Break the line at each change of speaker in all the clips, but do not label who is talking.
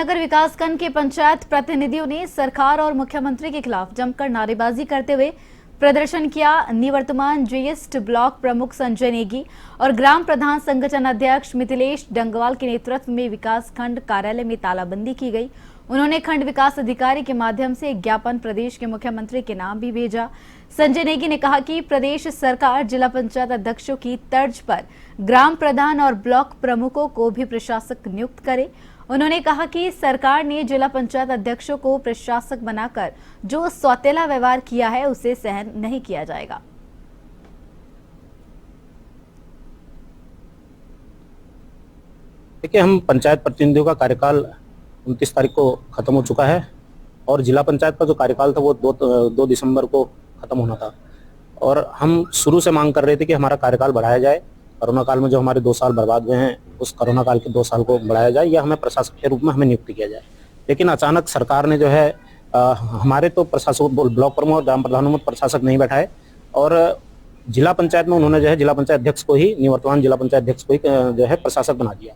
नगर विकासखंड के पंचायत प्रतिनिधियों ने सरकार और मुख्यमंत्री के खिलाफ जमकर नारेबाजी करते हुए प्रदर्शन किया। निवर्तमान जीएस्ट ब्लॉक प्रमुख संजय नेगी और ग्राम प्रधान संगठन अध्यक्ष मिथिलेश डंगवाल के नेतृत्व में विकासखंड कार्यालय में तालाबंदी की गई। उन्होंने खंड विकास अधिकारी के माध्यम से एक ज्ञापन प्रदेश के मुख्यमंत्री के नाम भी भेजा। संजय नेगी ने कहा कि प्रदेश सरकार जिला पंचायत अध्यक्षों की तर्ज पर ग्राम प्रधान और ब्लॉक प्रमुखों को भी प्रशासक नियुक्त करे। उन्होंने कहा कि सरकार ने जिला पंचायत अध्यक्षों को प्रशासक बनाकर जो सौतेला व्यवहार किया है उसे सहन नहीं किया जाएगा।
देखिए, हम पंचायत प्रतिनिधियों का कार्यकाल 29 तारीख को खत्म हो चुका है और जिला पंचायत का जो कार्यकाल था वो 2 दिसंबर को खत्म होना था और हम शुरू से मांग कर रहे थे कि हमारा कार्यकाल बढ़ाया जाए। कोरोना काल में जो हमारे 2 साल बर्बाद हुए हैं उस कोरोना काल के 2 साल को बढ़ाया जाए या हमें प्रशासक के रूप में हमें नियुक्त किया जाए। लेकिन अचानक सरकार ने जो है हमारे तो प्रशासक ब्लॉक प्रमुख और ग्राम प्रधानों में प्रशासक नहीं बैठाए और जिला पंचायत में उन्होंने जो है जिला पंचायत अध्यक्ष को ही निवर्तमान जिला पंचायत अध्यक्ष को ही जो है प्रशासक बना दिया।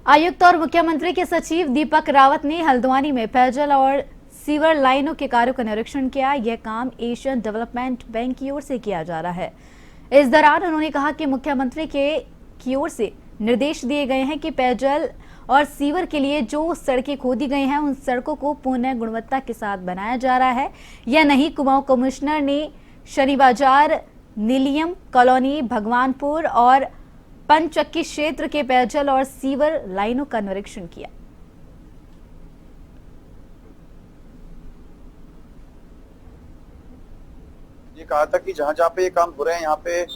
आयुक्त और मुख्यमंत्री के सचिव दीपक रावत ने हल्द्वानी में पेयजल और सीवर लाइनों के कार्यों का निरीक्षण किया। यह काम एशियन डेवलपमेंट बैंक की ओर से किया जा रहा है। इस दौरान उन्होंने कहा कि मुख्यमंत्री की ओर से निर्देश दिए गए हैं कि पेयजल और सीवर के लिए जो सड़कें खोदी गई हैं उन सड़कों को पुनः गुणवत्ता के साथ बनाया जा रहा है या नहीं। कुमाऊं कमिश्नर ने शनि बाजार, नीलियम कॉलोनी, भगवानपुर और पंचक्की क्षेत्र के पेयजल और सीवर लाइनों का निरीक्षण किया।
ये कहा था कि जहां जहां पे ये काम हो रहे हैं यहाँ पे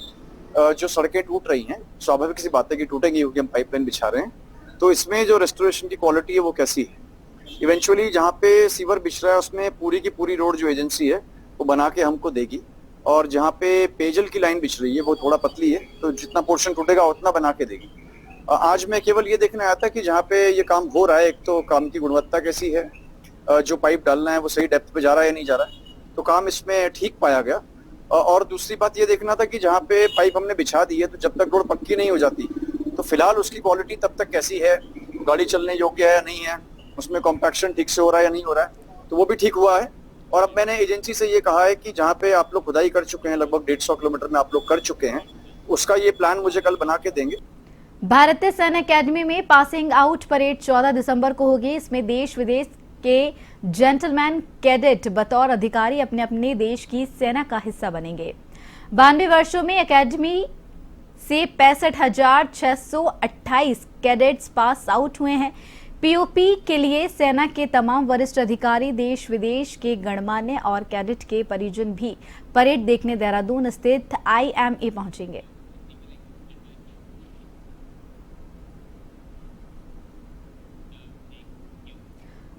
जो सड़कें टूट रही हैं, स्वाभाविक सी बात है कि टूटेंगी क्योंकि हम पाइपलाइन बिछा रहे हैं, तो इसमें जो रेस्टोरेशन की क्वालिटी है वो कैसी है। इवेंचुअली जहाँ पे सीवर बिछ रहा है उसमें पूरी की पूरी रोड जो एजेंसी है वो बना के हमको देगी और जहाँ पे पेयजल की लाइन बिछ रही है वो थोड़ा पतली है तो जितना पोर्शन टूटेगा उतना बना के देगी। आज मैं केवल ये देखने आया था कि जहाँ पे ये काम हो रहा है, एक तो काम की गुणवत्ता कैसी है, जो पाइप डालना है वो सही डेप्थ पे जा रहा है या नहीं जा रहा है, तो काम इसमें ठीक पाया गया। और दूसरी बात ये देखना था कि जहाँ पे पाइप हमने बिछा दी है तो जब तक रोड पक्की नहीं हो जाती तो फिलहाल उसकी क्वालिटी तब तक कैसी है, गाड़ी चलने योग्य है या नहीं है, उसमें कॉम्पैक्शन ठीक से हो रहा है या नहीं हो रहा है, तो वो भी ठीक हुआ है। और अब मैंने एजेंसी से ये कहा है कि जहाँ पे आप लोग खुदाई कर चुके हैं, लगभग 150 किलोमीटर में आप लोग कर चुके हैं, उसका ये प्लान मुझे कल बना के देंगे।
भारतीय सैन्य अकेडमी में पासिंग आउट परेड 14 दिसंबर को होगी। इसमें देश विदेश के जेंटलमैन कैडेट बतौर अधिकारी अपने अपने देश की सेना का हिस्सा बनेंगे। 92 वर्षों में अकेडमी से 65,628 कैडेट्स पास आउट हुए हैं। पीओपी के लिए सेना के तमाम वरिष्ठ अधिकारी, देश विदेश के गणमान्य और कैडेट के परिजन भी परेड देखने देहरादून स्थित IMA पहुंचेंगे।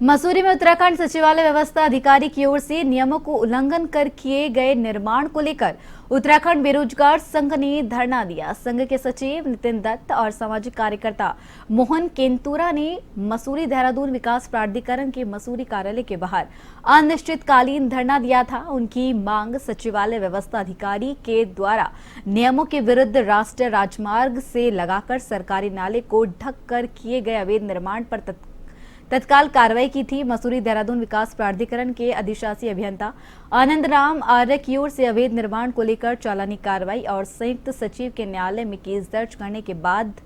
मसूरी में उत्तराखंड सचिवालय व्यवस्था अधिकारी की ओर से नियमों को उल्लंघन कर किए गए निर्माण को लेकर उत्तराखंड बेरोजगार संघ ने धरना दिया। संघ के सचिव नितिन दत्त और सामाजिक कार्यकर्ता मोहन केंतुरा ने मसूरी देहरादून विकास प्राधिकरण के मसूरी कार्यालय के बाहर अनिश्चितकालीन धरना दिया था। उनकी मांग सचिवालय व्यवस्था अधिकारी के द्वारा नियमों के विरुद्ध राष्ट्रीय राजमार्ग से लगाकर सरकारी नाले को ढक कर किए गए अवैध निर्माण पर तत्काल कार्रवाई की थी। मसूरी देहरादून विकास प्राधिकरण के अधिशासी अभियंता आनंद राम आर्य की ओर से अवैध निर्माण को लेकर चालानी कार्रवाई और संयुक्त सचिव के न्यायालय में केस दर्ज करने के बाद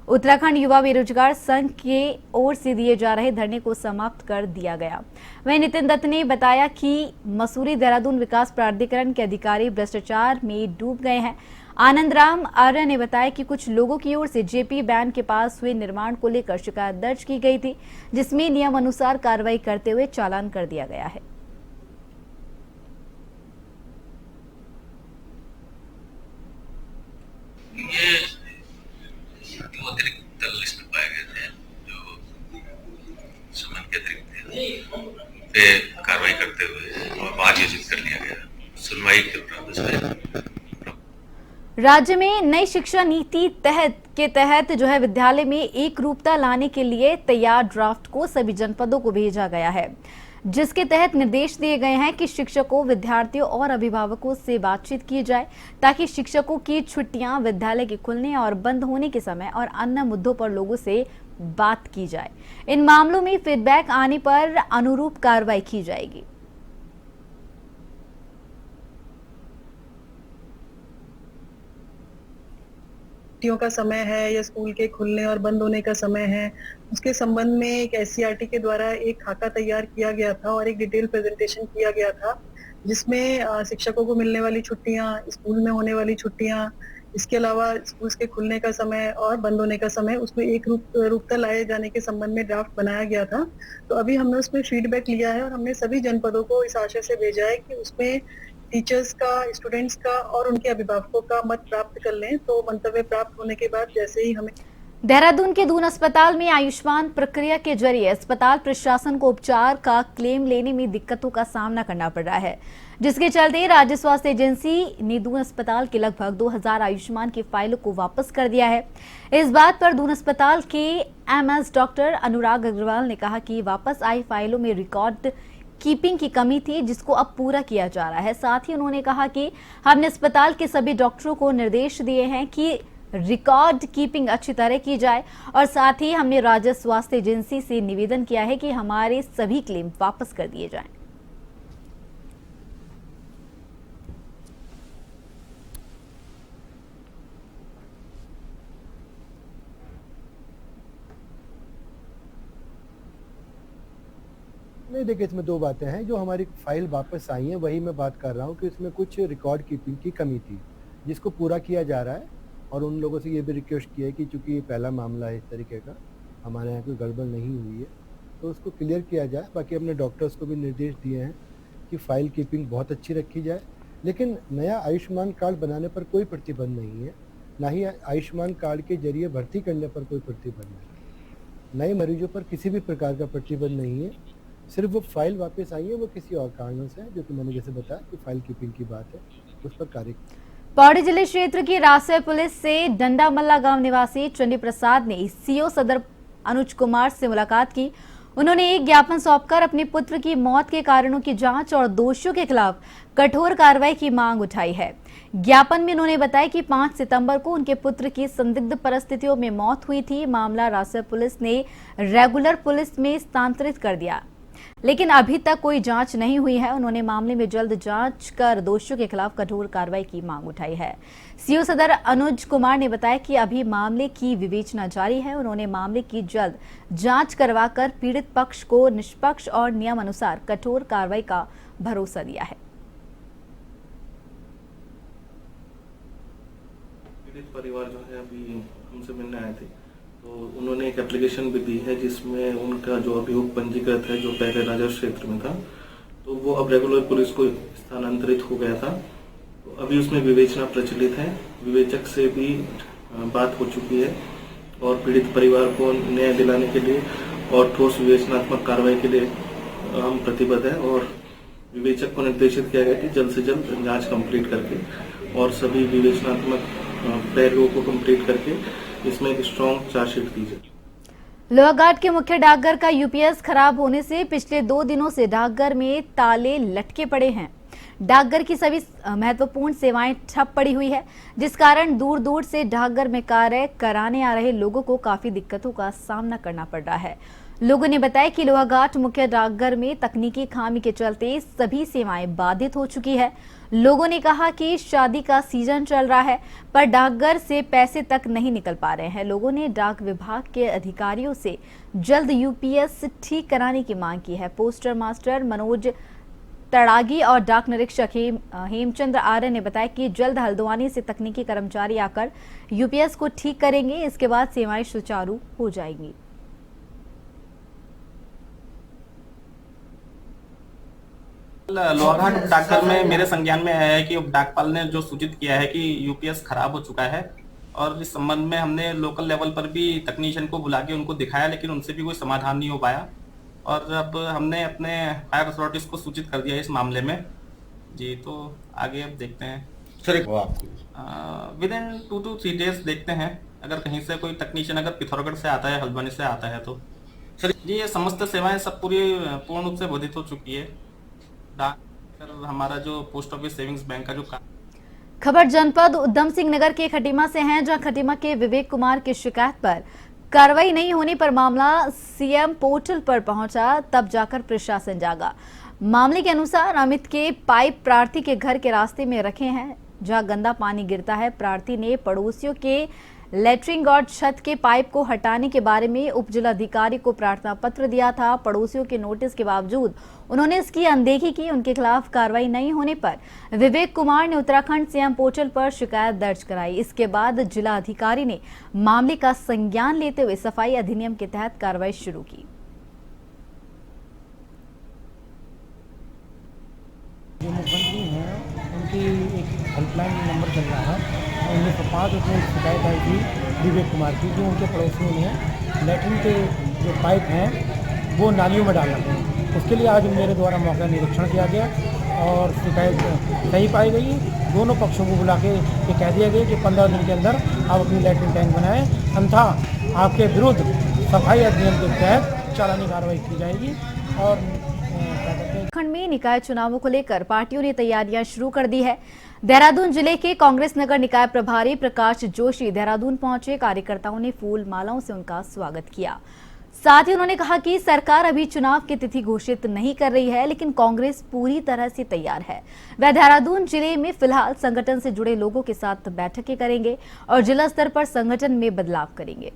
उत्तराखंड युवा बेरोजगार संघ के ओर से दिए जा रहे धरने को समाप्त कर दिया गया। वहीं नितिन दत्त ने बताया कि मसूरी देहरादून विकास प्राधिकरण के अधिकारी भ्रष्टाचार में डूब गए हैं। आनंद राम आर्य ने बताया कि कुछ लोगों की ओर से जेपी बैंड के पास हुए निर्माण को लेकर शिकायत दर्ज की गई थी, जिसमें नियम अनुसार कार्रवाई करते हुए चालान कर दिया गया है।
ये अतिरिक्त दल इसमें पाए गए थे जो समन के अतिरिक्त थे, कार्रवाई करते हुए और बाद योजित कर लिया गया। सुनवाई के उपरांत
राज्य में नई शिक्षा नीति के तहत जो है विद्यालय में एक रूपता लाने के लिए तैयार ड्राफ्ट को सभी जनपदों को भेजा गया है, जिसके तहत निर्देश दिए गए हैं कि शिक्षकों, विद्यार्थियों और अभिभावकों से बातचीत की जाए ताकि शिक्षकों की छुट्टियां, विद्यालय के खुलने और बंद होने के समय और अन्य मुद्दों पर लोगों से बात की जाए। इन मामलों में फीडबैक आने पर अनुरूप कार्रवाई की जाएगी।
छुट्टियों का समय है या स्कूल के खुलने और बंद होने का समय है, उसके संबंध में एक एससीईआरटी के द्वारा एक खाका तैयार किया गया था और एक डिटेल प्रेजेंटेशन किया गया था, जिसमें शिक्षकों को मिलने वाली छुट्टियां, स्कूल में होने वाली छुट्टियां, इसके अलावा स्कूल के खुलने का समय और बंद होने का समय, उसमें एक रूपता लाए जाने के संबंध में ड्राफ्ट बनाया गया था। तो अभी हमने उसमें फीडबैक लिया है और हमने सभी जनपदों को इस आशय से भेजा है कि उसमें टीचर्स का, स्टूडेंट्स का और उनके अभिभावकों का मत प्राप्त कर लें। तो मंतव्य प्राप्त होने के बाद जैसे ही हमें
देहरादून के दून अस्पताल में आयुष्मान प्रक्रिया के जरिए अस्पताल प्रशासन को उपचार का क्लेम लेने में दिक्कतों का सामना करना पड़ रहा है, जिसके चलते राज्य स्वास्थ्य एजेंसी ने दून अस्पताल के लगभग 2000 आयुष्मान की फाइलों को वापस कर दिया है। इस बात पर दून अस्पताल के एमएस डॉक्टर अनुराग अग्रवाल ने कहा कि वापस आई फाइलों में रिकॉर्ड कीपिंग की कमी थी, जिसको अब पूरा किया जा रहा है। साथ ही उन्होंने कहा कि हमने अस्पताल के सभी डॉक्टरों को निर्देश दिए हैं कि रिकॉर्ड कीपिंग अच्छी तरह की जाए और साथ ही हमने राज्य स्वास्थ्य एजेंसी से निवेदन किया है कि हमारे सभी क्लेम वापस कर दिए जाएं।
नहीं, देखिए इसमें दो बातें हैं। जो हमारी फाइल वापस आई है वही मैं बात कर रहा हूँ कि इसमें कुछ रिकॉर्ड कीपिंग की कमी थी, जिसको पूरा किया जा रहा है। और उन लोगों से ये भी रिक्वेस्ट किया है कि चूँकि ये पहला मामला है इस तरीके का, हमारे यहाँ कोई गड़बड़ नहीं हुई है, तो उसको क्लियर किया जाए। बाकी अपने डॉक्टर्स को भी निर्देश दिए हैं कि फ़ाइल कीपिंग बहुत अच्छी रखी जाए। लेकिन नया आयुष्मान कार्ड बनाने पर कोई प्रतिबंध नहीं है, ना ही आयुष्मान कार्ड के जरिए भर्ती करने पर कोई प्रतिबंध है। नए मरीजों पर किसी भी प्रकार का प्रतिबंध नहीं है। सिर्फ वो फाइल वापस आई है, वो किसी और कारणों से है, जो कि मैंने जैसे बताया कि फाइल कीपिंग की बात है, उस पर कार्य।
पौड़ी जिले क्षेत्र की राजसै पुलिस से डंडामल्ला गांव निवासी चंडी प्रसाद ने सीओ सदर अनुज कुमार से मुलाकात की। उन्होंने एक ज्ञापन सौंपकर अपने पुत्र की मौत के कारणों की जांच और दोषियों के खिलाफ कठोर कार्रवाई की मांग उठाई है। ज्ञापन में उन्होंने बताया कि 5 सितंबर को उनके पुत्र की संदिग्ध परिस्थितियों में मौत हुई थी। मामला राजसै पुलिस ने रेगुलर पुलिस में स्थानांतरित कर दिया, लेकिन अभी तक कोई जांच नहीं हुई है। उन्होंने मामले में जल्द जांच कर दोषियों के खिलाफ कठोर कार्रवाई की मांग उठाई है। सीओ सदर अनुज कुमार ने बताया कि अभी मामले की विवेचना जारी है। उन्होंने मामले की जल्द जांच करवाकर पीड़ित पक्ष को निष्पक्ष और नियम अनुसार कठोर कार्रवाई का भरोसा दिया है।
पीड़ित परिवार जो है अभी हमसे मिलने आए थे, तो उन्होंने एक एप्लीकेशन भी दी है जिसमें उनका जो अभियोग पंजीकृत है, जो पहले राजस्व क्षेत्र में था, तो वो अब रेगुलर पुलिस को स्थानांतरित हो गया था। तो अभी उसमें विवेचना प्रचलित है। विवेचक से भी बात हो चुकी है और पीड़ित परिवार को न्याय दिलाने के लिए और ठोस विवेचनात्मक कार्रवाई के लिए हम प्रतिबद्ध हैं। और विवेचक को निर्देशित किया गया कि जल्द से जल्द जाँच कंप्लीट करके और सभी विवेचनात्मक पहलुओं को कंप्लीट करके इसमें एक स्ट्रॉन्ग चार्जशीट दी जाए।
लोहाघाट के मुख्य डाकघर का यूपीएस खराब होने से पिछले 2 दिनों से डाकघर में ताले लटके पड़े हैं। डाकघर की सभी महत्वपूर्ण सेवाएं ठप पड़ी हुई है, जिस कारण दूर दूर से डाकघर में कार्य कराने आ रहे लोगों को काफी दिक्कतों का सामना करना पड़ रहा है। लोगों ने बताया कि लोहाघाट मुख्य डाकघर में तकनीकी खामी के चलते सभी सेवाएं बाधित हो चुकी है। लोगों ने कहा कि शादी का सीजन चल रहा है, पर डाकघर से पैसे तक नहीं निकल पा रहे हैं। लोगों ने डाक विभाग के अधिकारियों से जल्द यूपीएस ठीक कराने की मांग की है। पोस्टर मास्टर मनोज तड़ागी और डाक निरीक्षक हेमचंद्र आर्य ने बताया कि जल्द हल्द्वानी से तकनीकी कर्मचारी आकर यूपीएस को ठीक करेंगे। इसके बाद सेवाएं सुचारू हो जाएंगी।
लोहाघाट डाकघर में मेरे संज्ञान में आया है कि डाकपाल ने जो सूचित किया है कि यूपीएस खराब हो चुका है, और इस संबंध में हमने लोकल लेवल पर भी तकनीशियन को बुला के उनको दिखाया, लेकिन उनसे भी कोई समाधान नहीं हो पाया। और अब हमने अपने हायर अथॉरिटीज को सूचित कर दिया इस मामले में जी। तो आगे अब देखते हैं sir, with in 2 to 3 days देखते हैं। अगर कहीं से कोई तकनीशियन अगर पिथौरागढ़ से आता है, हल्द्वानी से आता है, तो सर जी ये समस्त सेवाएं सब पूर्ण रूप से बाधित हो चुकी है। हमारा जो पोस्ट ऑफिस सेविंग्स बैंक का जो
खबर जनपद उधम सिंह नगर के खटीमा से है, जहां खटीमा के विवेक कुमार की शिकायत पर कार्रवाई नहीं होने पर मामला सीएम पोर्टल पर पहुंचा, तब जाकर प्रशासन जागा। मामले के अनुसार अमित के पाइप प्रार्थी के घर के रास्ते में रखे हैं, जहां गंदा पानी गिरता है। प्रार्थी ने पड़ोसियों के लेटरिंग और छत के पाइप को हटाने के बारे में उप जिलाधिकारी को प्रार्थना पत्र दिया था। पड़ोसियों के नोटिस के बावजूद उन्होंने इसकी अनदेखी की। उनके खिलाफ कार्रवाई नहीं होने पर विवेक कुमार ने उत्तराखंड सीएम पोर्टल पर शिकायत दर्ज कराई। इसके बाद जिला अधिकारी ने मामले का संज्ञान लेते हुए सफाई अधिनियम के तहत कार्रवाई शुरू की।
जो मुख्यमंत्री हैं उनकी एक हेल्पलाइन नंबर चल रहा है, 1905 उसमें शिकायत आई थी विवेक कुमार की, जो उनके पड़ोसियों ने लैट्रिन के जो पाइप हैं वो नालियों में डाल रखे हैं। उसके लिए आज मेरे द्वारा मौका निरीक्षण किया गया और शिकायत सही पाई गई। दोनों पक्षों को बुला के ये कह दिया गया कि 15 दिन के अंदर आप अपनी लैट्रिन टैंक बनाएं, अन्यथा आपके विरुद्ध सफाई अधिनियम के तहत चालानी कार्रवाई की जाएगी। और
उत्तराखंड में निकाय चुनावों को लेकर पार्टियों ने तैयारियां शुरू कर दी है। देहरादून जिले के कांग्रेस नगर निकाय प्रभारी प्रकाश जोशी देहरादून पहुंचे। कार्यकर्ताओं ने फूल मालाओं से उनका स्वागत किया। साथ ही उन्होंने कहा कि सरकार अभी चुनाव की तिथि घोषित नहीं कर रही है, लेकिन कांग्रेस पूरी तरह से तैयार है। वह देहरादून जिले में फिलहाल संगठन से जुड़े लोगों के साथ बैठकें करेंगे और जिला स्तर पर संगठन में बदलाव करेंगे।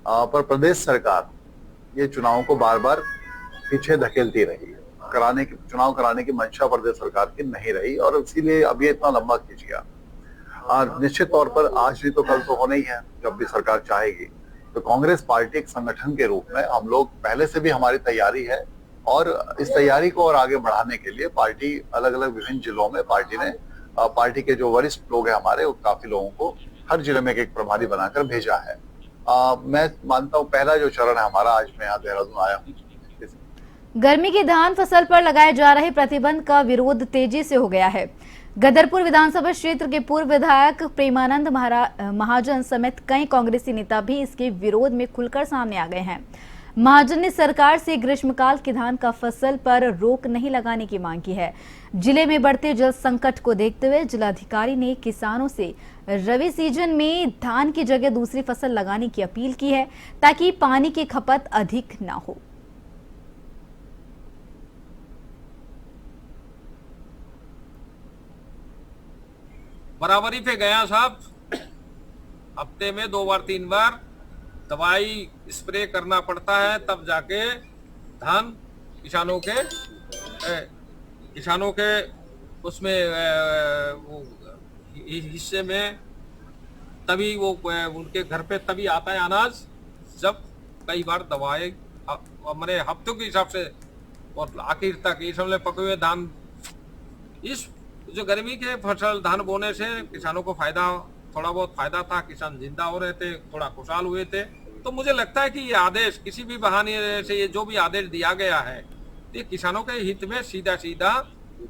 पर प्रदेश सरकार ये चुनाव को बार बार पीछे धकेलती रही है। चुनाव कराने की मंशा प्रदेश सरकार की नहीं रही और इसीलिए अब ये इतना लंबा खींच गया। निश्चित तौर पर आज भी तो कल तो होना ही है, जब भी सरकार चाहेगी। तो कांग्रेस पार्टी एक संगठन के रूप में हम लोग पहले से भी हमारी तैयारी है और इस तैयारी को और आगे बढ़ाने के लिए पार्टी अलग अलग विभिन्न जिलों में पार्टी के जो वरिष्ठ लोग हैं हमारे, काफी लोगों को हर जिले में एक प्रभारी बनाकर भेजा है। मैं मानता हूँ पहला जो चरण है हमारा, आज मैं यहाँ देहरादून आया हूँ।
गर्मी की धान फसल पर लगाए जा रहे प्रतिबंध का विरोध तेजी से हो गया है। गदरपुर विधानसभा क्षेत्र के पूर्व विधायक प्रेमानंद महाजन समेत कई कांग्रेसी नेता भी इसके विरोध में खुलकर सामने आ गए हैं। महाजन ने सरकार से ग्रीष्मकाल की धान का फसल पर रोक नहीं लगाने की मांग की है। जिले में बढ़ते जल संकट को देखते हुए जिलाधिकारी ने किसानों से रबी सीजन में धान की जगह दूसरी फसल लगाने की अपील की है, ताकि पानी की खपत अधिक न हो।
बराबरी पे गया साहब, हफ्ते में 2 बार 3 बार दवाई स्प्रे करना पड़ता है, तब जाके धान किसानों के उसमें वो हिस्से में तभी वो उनके घर पे तभी आता है अनाज, जब कई बार दवाई मैंने हफ्तों के हिसाब से और आखिर तक ये समझ पके हुए धान। इस जो गर्मी के फसल धान बोने से किसानों को थोड़ा बहुत फायदा था, किसान जिंदा हो रहे थे, थोड़ा खुशहाल हुए थे। तो मुझे लगता है कि ये आदेश किसी भी बहाने से ये जो भी आदेश दिया गया है ये किसानों के हित में सीधा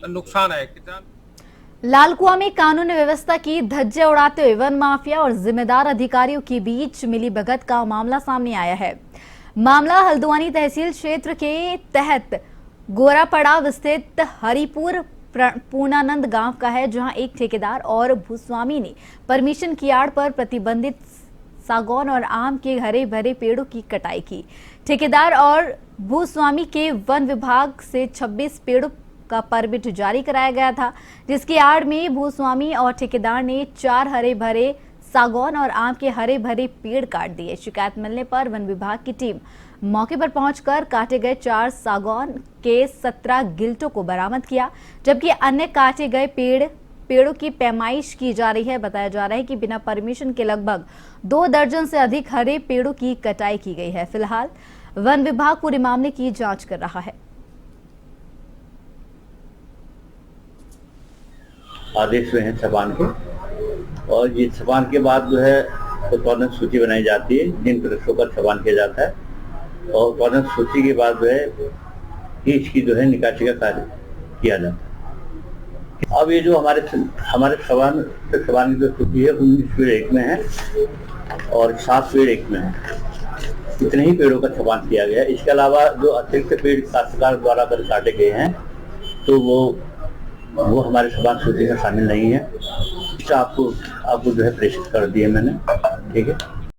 नुकसान है। किसान
लालकुआं में कानून व्यवस्था की धज्जियां उड़ाते हुए वन माफिया और जिम्मेदार अधिकारियों के बीच मिलीभगत का मामला सामने आया है। मामला हल्द्वानी तहसील क्षेत्र के तहत गोरापड़ाव स्थित हरिपुर पूर्णानंद गांव का है, जहां एक ठेकेदार और भूस्वामी ने परमिशन की आड़ पर प्रतिबंधित सागौन और आम के हरे भरे पेड़ों की कटाई की। ठेकेदार और भूस्वामी के वन विभाग से 26 पेड़ों का परमिट जारी कराया गया था, जिसकी आड़ में भूस्वामी और ठेकेदार ने 4 हरे भरे सागौन और आम के हरे भरे पेड़ काट दिए। शिकायत मिलने पर वन विभाग की टीम मौके पर पहुंचकर काटे गए 4 सागौन के 17 गिल्टों को बरामद किया, जबकि अन्य काटे गए पेड़ों की पैमाइश की जा रही है। बताया जा रहा है कि बिना परमिशन के लगभग 2 दर्जन से अधिक हरे पेड़ों की कटाई की गई है। फिलहाल वन विभाग पूरे मामले की जांच कर रहा है।
आदेश हुए हैं छपान के, और ये छपान के बाद जो है उत्पादन सूची बनाई जाती है, जिन प्रदेशों पर छपान किया जाता है, और उत्पादन सूची के बाद जो है इसकी जो है निकासी का कार्य किया जाता है। अब ये जो हमारे छपान की जो सूची है 19 पेड़ एक में है और 7 पेड़ एक में है, इतने ही पेड़ों का छपान किया गया है। इसके अलावा जो अतिरिक्त पेड़ काश्तकार द्वारा काटे गए हैं तो वो वो हमारे समान सूची में शामिल नहीं है। आपको जो है प्रेषित कर दिए मैंने, ठीक है।